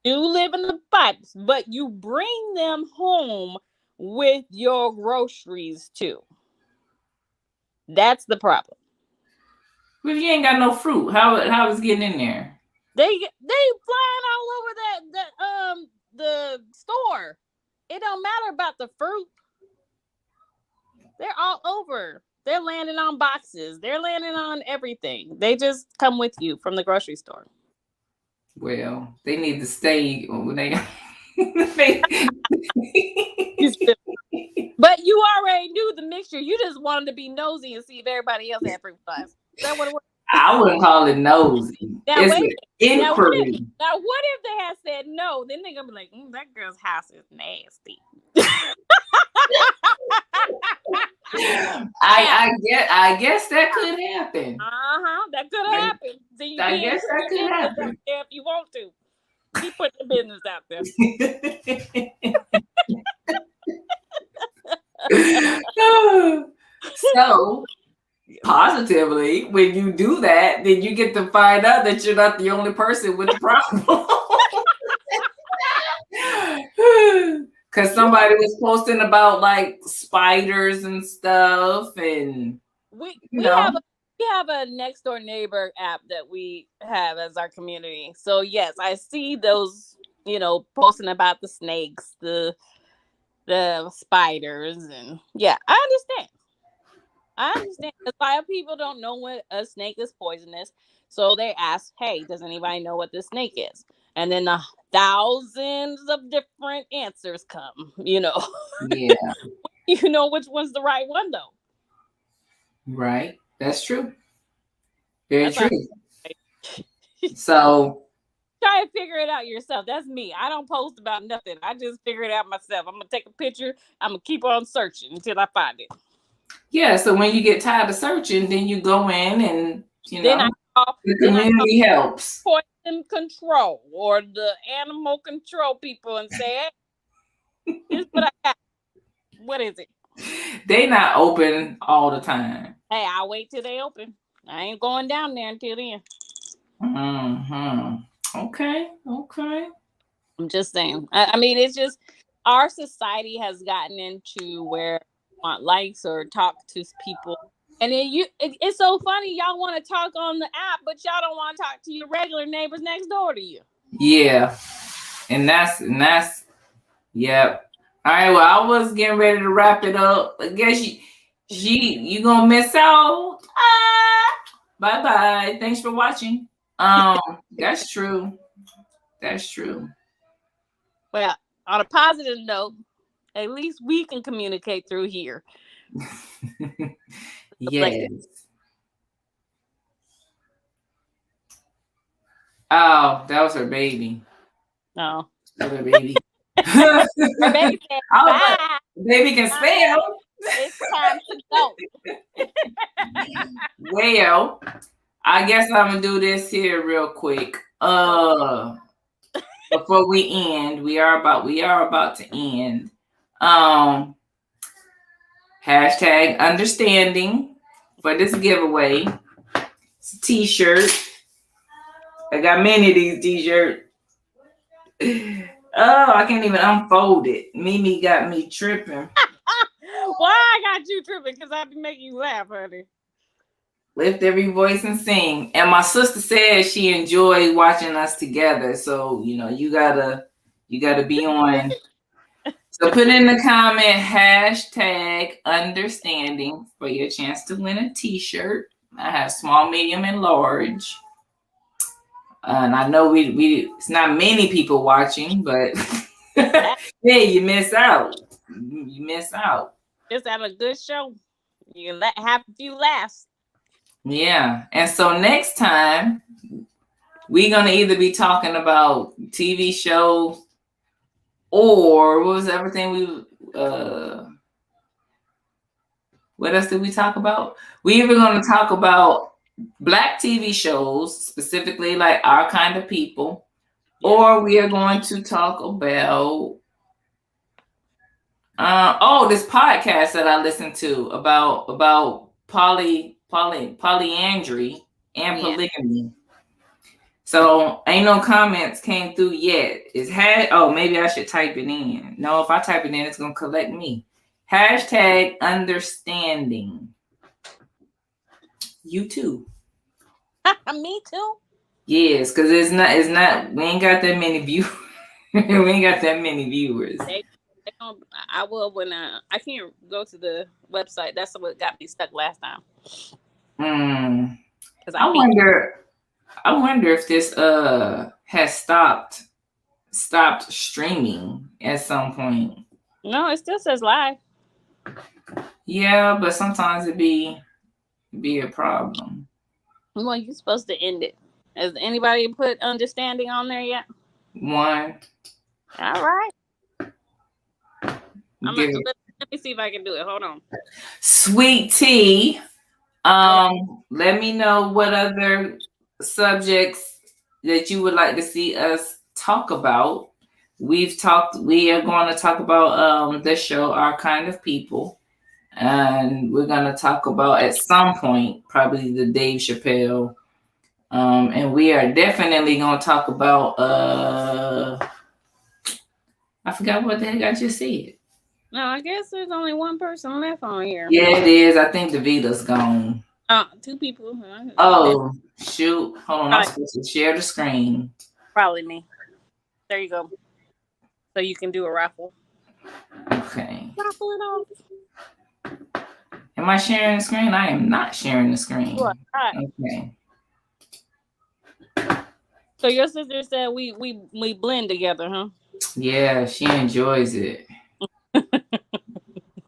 You live in the pipes, but you bring them home with your groceries too. That's the problem. Well, if you ain't got no fruit, how is it getting in there? They flying all over the store. It don't matter about the fruit. They're all over. They're landing on boxes. They're landing on everything. They just come with you from the grocery store. Well, they need to stay when they. But you already knew the mixture. You just wanted to be nosy and see if everybody else had fruit flies. Is that what it was? I wouldn't call it nosy. It's an inquiry. Now, what if they had said no? Then they're gonna be like, that girl's house is nasty. I guess that could happen. That could happen. So I guess that could happen. If you want to, keep putting the business out there. So positively, when you do that, then you get to find out that you're not the only person with the problem. Because somebody was posting about like spiders and stuff, and we have We have a next door neighbor app that we have as our community. So yes, I see those, posting about the snakes, the spiders, and yeah, I understand. A lot of people don't know what a snake is poisonous, so they ask, "Hey, does anybody know what this snake is?" And then thousands of different answers come. Yeah. You know which one's the right one though. Right. That's true. Very That's true. like, So try to figure it out yourself. That's me. I don't post about nothing. I just figure it out myself. I'm gonna take a picture. I'm gonna keep on searching until I find it. yeah, so when you get tired of searching, then you go in and Then I the community helps. Poison control or the animal control people and say, "Hey, here's what I got. What is it?" They not open all the time. Hey, I'll wait till they open. I ain't going down there until then. Okay. I'm just saying. I mean, it's just our society has gotten into where you want likes or talk to people. And then it's so funny. Y'all want to talk on the app, but y'all don't want to talk to your regular neighbors next door to you. Yeah. And that's yep. All right, well, I was getting ready to wrap it up. I guess you gonna miss out. Bye. Thanks for watching. That's true. Well, on a positive note, at least we can communicate through here. Yes. Oh, that was her baby. No. That was her baby. Her baby said, bye. Baby can spell. It's time to go. Well, I guess I'm gonna do this here real quick. Before we end, we are about to end. Hashtag understanding for this giveaway. It's a t-shirt. I got many of these t-shirts. Oh, I can't even unfold it. Mimi got me tripping. Why I got you tripping? Because I be making you laugh, honey. Lift every voice and sing. And my sister said she enjoyed watching us together. So, you gotta be on. So put in the comment hashtag understanding for your chance to win a t-shirt. I have small, medium, and large. And I know it's not many people watching, but yeah, you miss out. Just have a good show. You can have a few laughs. Yeah. And so next time, we're going to either be talking about TV shows or what was everything what else did we talk about? We either going to talk about Black TV shows, specifically like Our Kind of People, or we are going to talk about this podcast that I listened to about polyandry and polygamy. So ain't no comments came through yet. Maybe I should type it in. No, if I type it in, it's gonna collect me. Hashtag understanding. You too. Me too. Yes, because it's not. We ain't got that many viewers. We ain't got that many viewers. I will when I can't go to the website. That's what got me stuck last time. I wonder if this has stopped streaming at some point. No, it still says live. Yeah, but sometimes it be a problem. Well, you're supposed to end it. Has anybody put understanding on there yet? One. All right. Let me see if I can do it. Hold on. Sweet Tea. Let me know what other subjects that you would like to see us talk about. We are going to talk about the show Our Kind of People. And we're going to talk about at some point probably the Dave Chappelle. And we are definitely going to talk about I forgot what the heck I just said. No, I guess there's only one person left on here. Yeah, it is. I think Davita's gone. 2 people. Oh, shoot. Hold on. I'm Probably, supposed to share the screen. probably me. There you go. So you can do a raffle. Okay. Raffle it off. Am I sharing the screen? I am not sharing the screen. Sure. All right. Okay. So your sister said we blend together, huh? Yeah, she enjoys it. All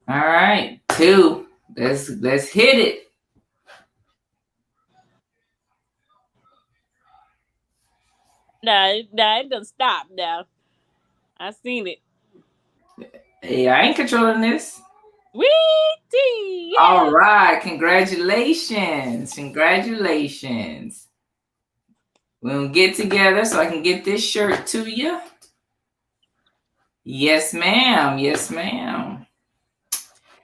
right, 2. Let's hit it. Nah, it doesn't stop now. I seen it. Hey, I ain't controlling this. Wee-tee, yeah. All right, congratulations. Congratulations. We'll get together so I can get this shirt to you. Yes, ma'am. Yes, ma'am.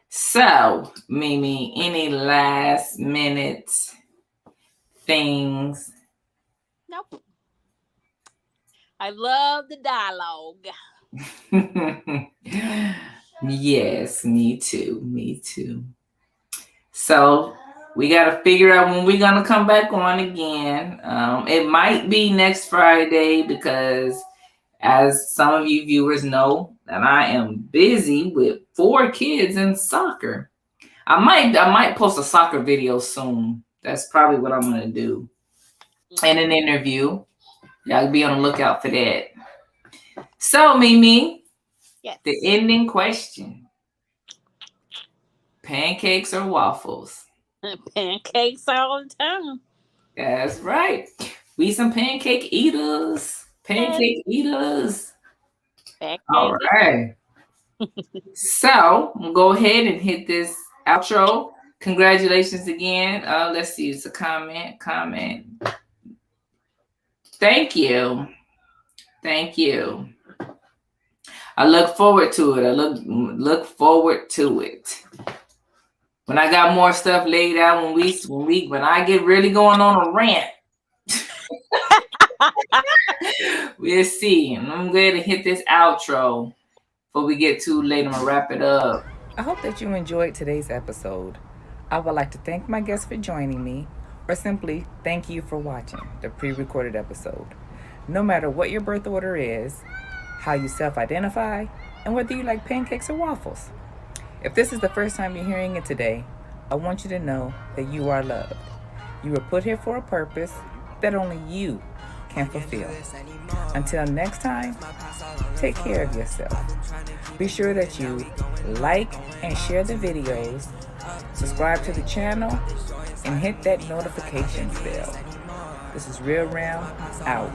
So, Mimi, any last minute things? Nope. I love the dialogue. Yes, me too. Me too. So we got to figure out when we're going to come back on again. It might be next Friday because, as some of you viewers know, that I am busy with 4 kids in soccer. I might post a soccer video soon. That's probably what I'm going to do. And an interview. Y'all be on the lookout for that. So, Mimi, yes. The ending question. Pancakes or waffles? Pancakes all the time. That's right. We some pancake eaters. Pancake eaters. Pancake All right. So, we'll go ahead and hit this outro. Congratulations again. Let's see. It's a comment. Thank you. Thank you. I look forward to it. I look forward to it. When I got more stuff laid out, when I get really going on a rant, we'll see. And I'm going to hit this outro before we get too late. I'm gonna wrap it up. I hope that you enjoyed today's episode. I would like to thank my guests for joining me, or simply thank you for watching the pre-recorded episode. No matter what your birth order is, how you self-identify, and whether you like pancakes or waffles. If this is the first time you're hearing it today, I want you to know that you are loved. You were put here for a purpose that only you can fulfill. Until next time, take care of yourself. Be sure that you like and share the videos, subscribe to the channel, and hit that notifications bell. This is RealRam out.